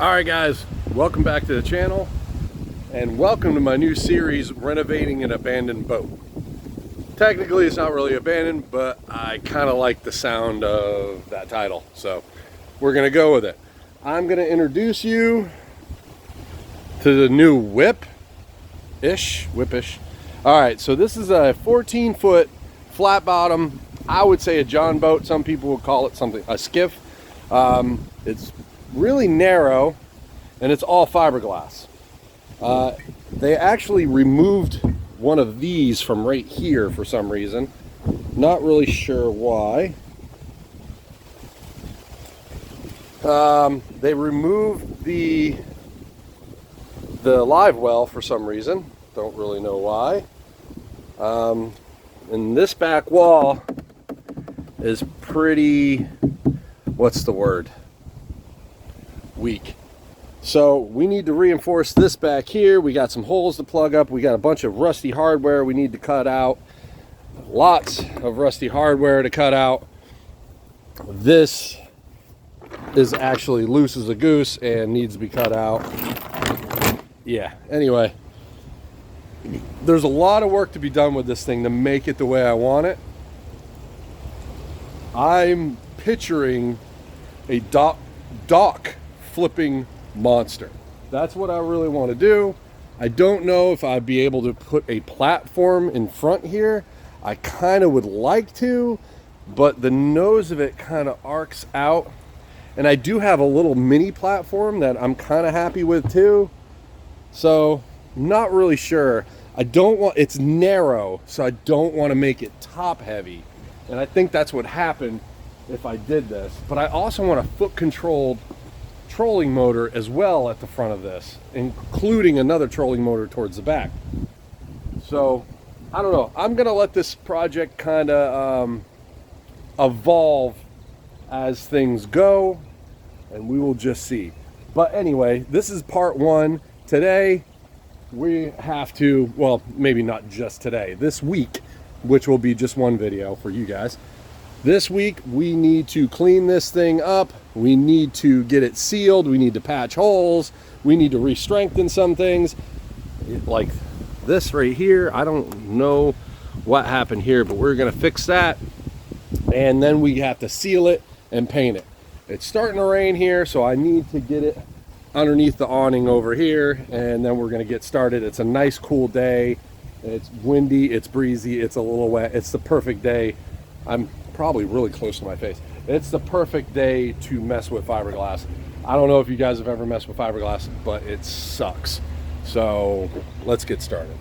Alright guys, welcome back to the channel and welcome to my new series, Renovating an Abandoned Boat. Technically it's not really abandoned, but I kind of like the sound of that title, so we're going to go with it. I'm going to introduce you to the new whip-ish. Alright, so this is a 14-foot flat bottom, I would say a John boat. Some people would call it something, a skiff. It's really narrow and it's all fiberglass. They actually removed one of these from right here for some reason. Not really sure why. They removed the live well for some reason. Don't really know why. And this back wall is pretty, what's the word? Weak. So we need to reinforce this back here. We got some holes to plug up. We got a bunch of rusty hardware we need to cut out. Lots of rusty hardware to cut out. This is actually loose as a goose and needs to be cut out. Yeah, anyway, there's a lot of work to be done with this thing to make it the way I want it. I'm picturing a dock flipping monster. That's what I really want to do. I don't know if I'd be able to put a platform in front here. I kind of would like to, but the nose of it kind of arcs out. And I do have a little mini platform that I'm kind of happy with too. So, not really sure. It's narrow, so I don't want to make it top heavy. And I think that's what happened if I did this. But I also want a foot controlled trolling motor as well at the front of this, including another trolling motor towards the back. So I don't know, I'm gonna let this project kind of evolve as things go, and we will just see. But anyway, this is part one. Today we have to, well, maybe not just today, this week, which will be just one video for you guys. This week we need to clean this thing up. We need to get it sealed. We need to patch holes. We need to re-strengthen some things. Like this right here, I don't know what happened here, but we're gonna fix that. And then we have to seal it and paint it. It's starting to rain here, so I need to get it underneath the awning over here, and then we're gonna get started. It's a nice cool day. It's windy, it's breezy, it's a little wet. It's the perfect day. I'm probably really close to my face. It's the perfect day to mess with fiberglass. I don't know if you guys have ever messed with fiberglass, but it sucks. So let's get started.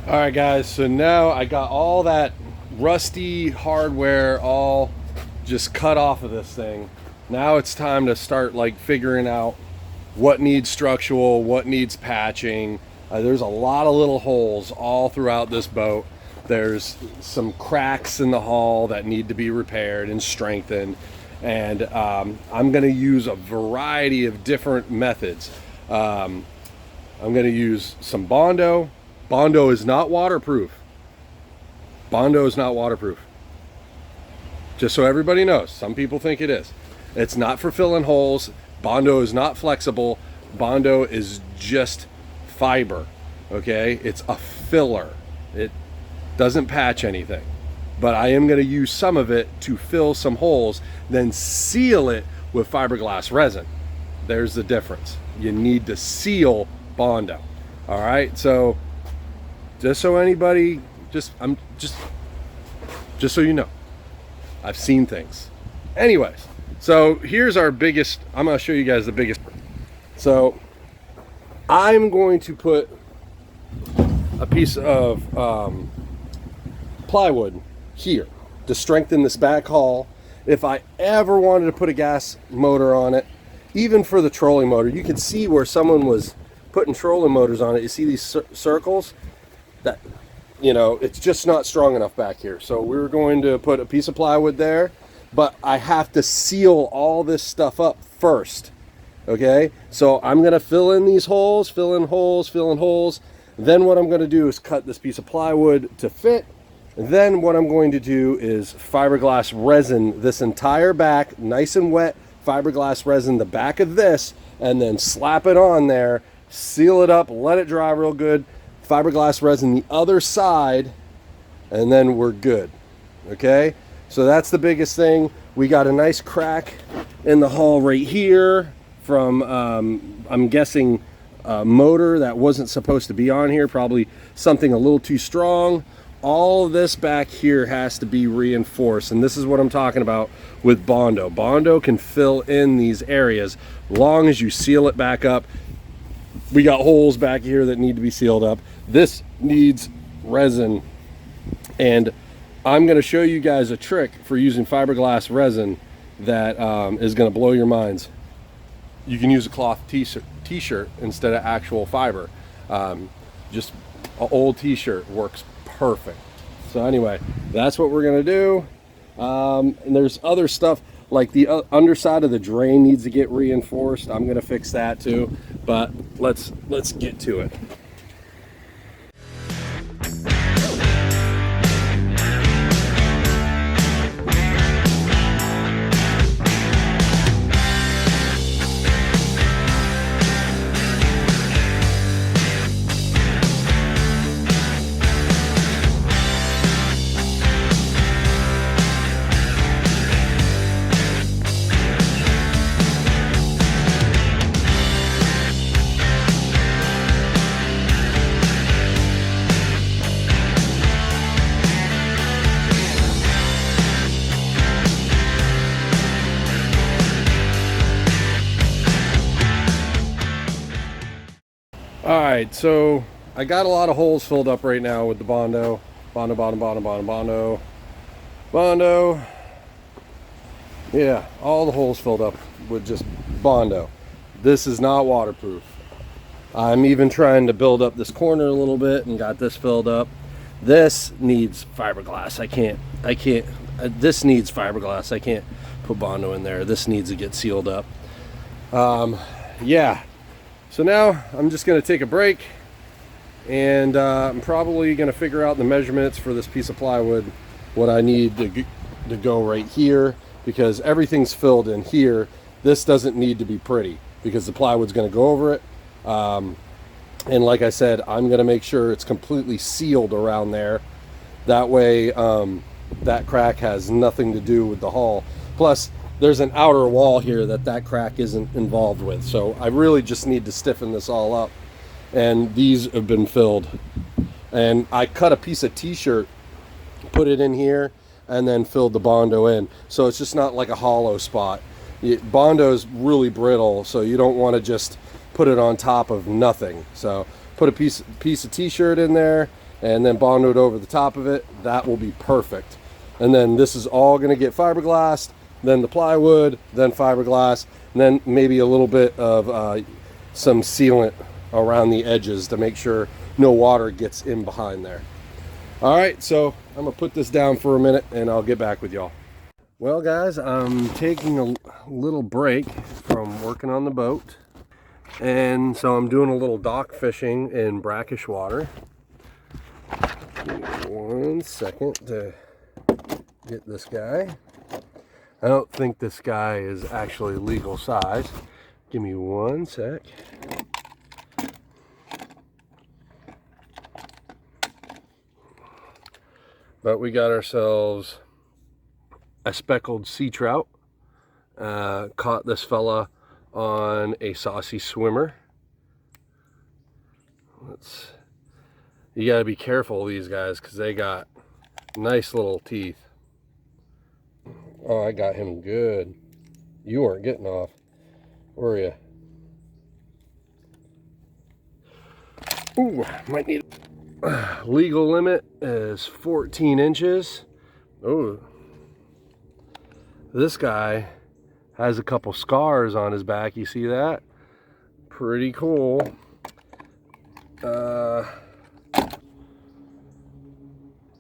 Alright guys, so now I got all that rusty hardware all just cut off of this thing. Now it's time to start like figuring out what needs structural, what needs patching. There's a lot of little holes all throughout this boat. There's some cracks in the hull that need to be repaired and strengthened. And I'm going to use a variety of different methods. I'm going to use some Bondo. Bondo is not waterproof. Bondo is not waterproof. Just so everybody knows, some people think it is. It's not for filling holes. Bondo is not flexible. Bondo is just fiber, okay? It's a filler. It doesn't patch anything. But I am going to use some of it to fill some holes, then seal it with fiberglass resin. There's the difference. You need to seal Bondo. All right, so just so anybody, just so you know, I've seen things. Anyways, so here's our biggest, I'm gonna show you guys the biggest. So I'm going to put a piece of plywood here to strengthen this back hull. If I ever wanted to put a gas motor on it, even for the trolling motor, you can see where someone was putting trolling motors on it. You see these circles? That, you know, it's just not strong enough back here. So we're going to put a piece of plywood there, but I have to seal all this stuff up first. Okay, so I'm going to fill in these holes, fill in holes. Then what I'm going to do is cut this piece of plywood to fit. Then what I'm going to do is fiberglass resin this entire back, nice and wet fiberglass resin the back of this, and then slap it on there, seal it up, let it dry real good, fiberglass resin the other side, and then we're good. Okay, so that's the biggest thing. We got a nice crack in the hull right here from I'm guessing a motor that wasn't supposed to be on here, probably something a little too strong. All of this back here has to be reinforced, and this is what I'm talking about with Bondo. Bondo can fill in these areas long as you seal it back up. We got holes back here that need to be sealed up. This needs resin, and I'm going to show you guys a trick for using fiberglass resin that is going to blow your minds. You can use a cloth t-shirt instead of actual fiber. Just an old t-shirt works perfect. So anyway, that's what we're gonna do. And there's other stuff like the underside of the drain needs to get reinforced. I'm gonna fix that too, but let's get to it. All right, so I got a lot of holes filled up right now with the Bondo. Bondo. Yeah, all the holes filled up with just Bondo. This is not waterproof. I'm even trying to build up this corner a little bit and got this filled up. This needs fiberglass. This needs fiberglass. I can't put Bondo in there. This needs to get sealed up. Yeah. So now I'm just going to take a break, and I'm probably going to figure out the measurements for this piece of plywood, what I need to go right here, because everything's filled in here. This doesn't need to be pretty because the plywood's going to go over it. And like I said, I'm going to make sure it's completely sealed around there. That way that crack has nothing to do with the hull. Plus, there's an outer wall here that crack isn't involved with. So I really just need to stiffen this all up. And these have been filled. And I cut a piece of t-shirt, put it in here, and then filled the Bondo in. So it's just not like a hollow spot. Bondo's really brittle, so you don't want to just put it on top of nothing. So put a piece of t-shirt in there, and then Bondo it over the top of it. That will be perfect. And then this is all going to get fiberglassed, then the plywood, then fiberglass, and then maybe a little bit of some sealant around the edges to make sure no water gets in behind there. All right, so I'm gonna put this down for a minute and I'll get back with y'all. Well guys, I'm taking a little break from working on the boat, and so I'm doing a little dock fishing in brackish water. Give me 1 second to get this guy. I don't think this guy is actually legal size. Give me 1 sec. But we got ourselves a speckled sea trout, Caught this fella on a saucy swimmer. You gotta be careful of these guys because they got nice little teeth. Oh, I got him good. You weren't getting off, were you? Ooh, might need. Legal limit is 14 inches. Oh, this guy has a couple scars on his back. You see that? Pretty cool.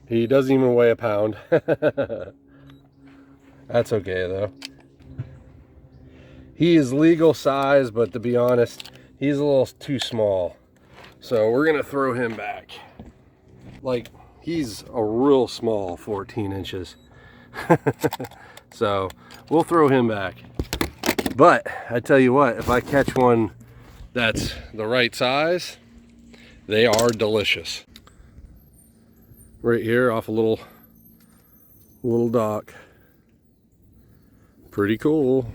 He doesn't even weigh a pound. That's okay though. He is legal size, but to be honest, he's a little too small. So we're gonna throw him back. Like, he's a real small 14 inches. So we'll throw him back. But I tell you what, if I catch one that's the right size, they are delicious. Right here off a little dock. Pretty cool.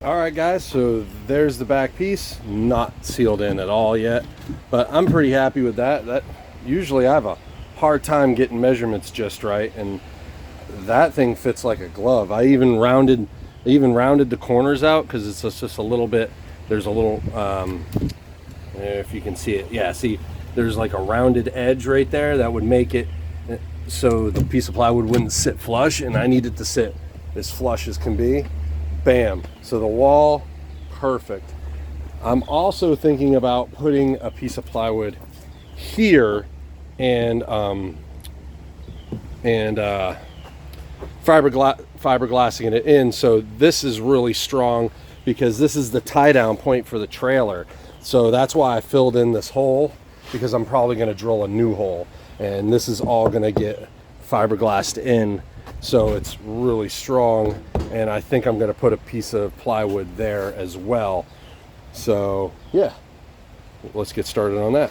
All right guys, so there's the back piece. Not sealed in at all yet, but I'm pretty happy with that. Usually I have a hard time getting measurements just right, and that thing fits like a glove. I even rounded the corners out because it's just a little bit, there's a little if you can see it, yeah, see there's like a rounded edge right there that would make it so the piece of plywood wouldn't sit flush, and I need it to sit as flush as can be. Bam. So the wall, perfect. I'm also thinking about putting a piece of plywood here and fiberglassing it in, so this is really strong because this is the tie down point for the trailer. So that's why I filled in this hole, because I'm probably going to drill a new hole, and this is all going to get fiberglassed in, so it's really strong. And I think I'm going to put a piece of plywood there as well. So yeah, let's get started on that.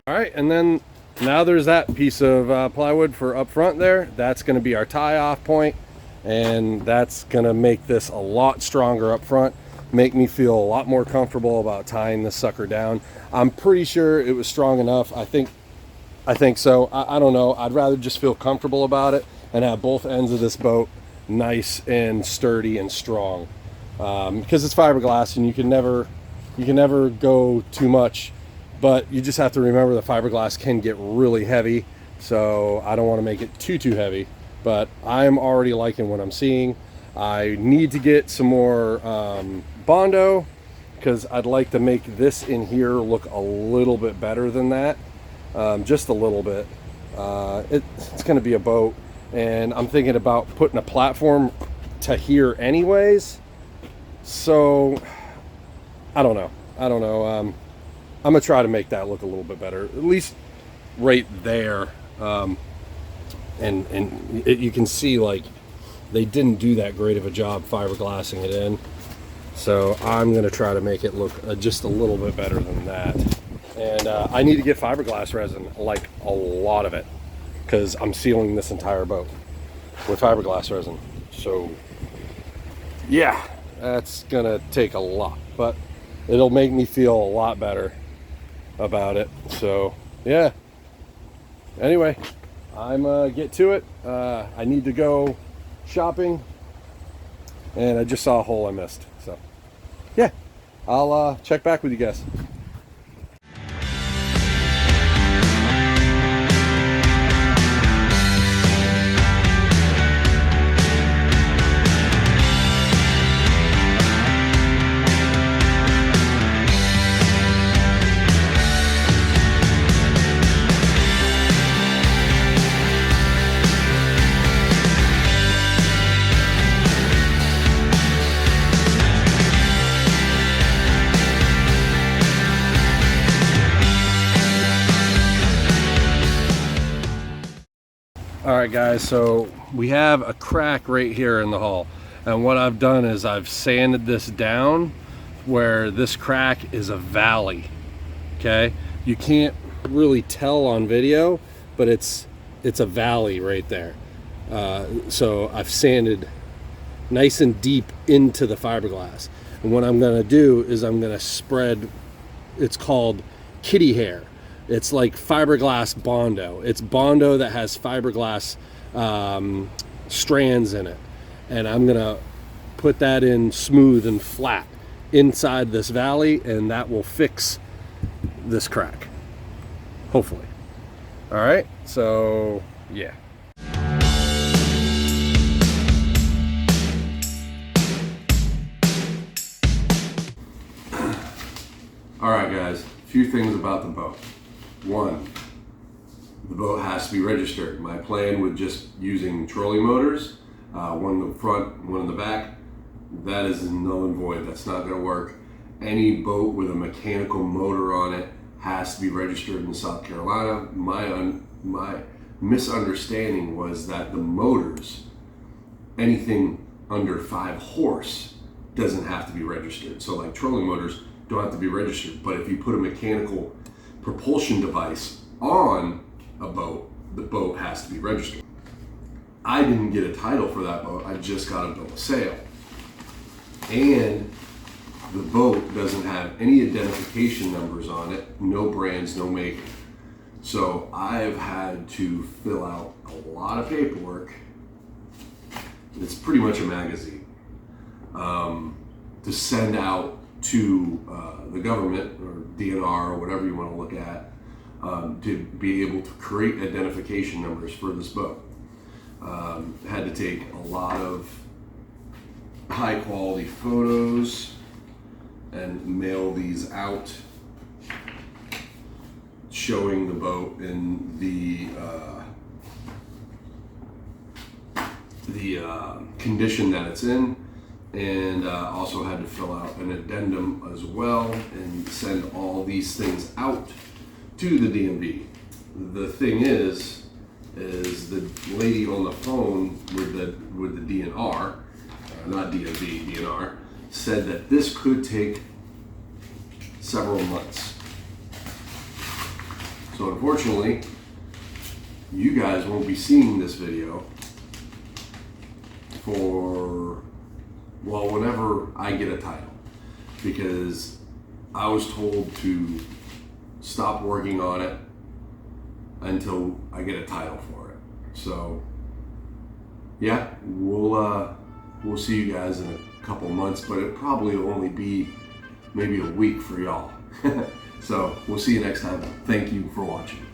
All right, and then now there's that piece of plywood for up front there. That's going to be our tie off point, and that's going to make this a lot stronger up front, make me feel a lot more comfortable about tying this sucker down. I'm pretty sure it was strong enough. I think so. I don't know. I'd rather just feel comfortable about it and have both ends of this boat nice and sturdy and strong, because it's fiberglass and you can never go too much, but you just have to remember the fiberglass can get really heavy, so I don't want to make it too heavy. But I'm already liking what I'm seeing. I need to get some more Bondo, because I'd like to make this in here look a little bit better than that, just a little bit. It's going to be a boat, and I'm thinking about putting a platform to here anyways. So I don't know. I'm gonna try to make that look a little bit better, at least right there. You can see, like, they didn't do that great of a job fiberglassing it in, so I'm gonna try to make it look just a little bit better than that. And I need to get fiberglass resin, like a lot of it, because I'm sealing this entire boat with fiberglass resin. So yeah, that's gonna take a lot, but it'll make me feel a lot better about it. So yeah, anyway, I'm get to it. I need to go shopping, and I just saw a hole I missed. So yeah, I'll check back with you guys. All right guys, so we have a crack right here in the hull, and what I've done is I've sanded this down where this crack is a valley. Okay, you can't really tell on video, but it's a valley right there. So I've sanded nice and deep into the fiberglass. And what I'm going to do is I'm going to spread, it's called kitty hair. It's like fiberglass Bondo. It's Bondo that has fiberglass strands in it. And I'm going to put that in smooth and flat inside this valley, and that will fix this crack, hopefully. All right, so yeah. All right, guys, a few things about the boat. One, the boat has to be registered. My plan with just using trolling motors, one in the front, one in the back, that is null and void. That's not going to work. Any boat with a mechanical motor on it has to be registered in South Carolina. My misunderstanding was that the motors, anything under 5 horse, doesn't have to be registered. So like trolling motors don't have to be registered, but if you put a mechanical propulsion device on a boat, the boat has to be registered. I didn't get a title for that boat. I just got a bill of sale. And the boat doesn't have any identification numbers on it, no brands, no make. So I've had to fill out a lot of paperwork. It's pretty much a magazine to send out to the government or DNR or whatever you want to look at to be able to create identification numbers for this boat. Had to take a lot of high quality photos and mail these out showing the boat in the condition that it's in, and also had to fill out an addendum as well and send all these things out to the DMV. The thing is the lady on the phone with the DNR, not DMV, DNR, said that this could take several months. So unfortunately, you guys won't be seeing this video for, well, whenever I get a title, because I was told to stop working on it until I get a title for it. So yeah, we'll see you guys in a couple months, but it probably will only be maybe a week for y'all. So we'll see you next time. Thank you for watching.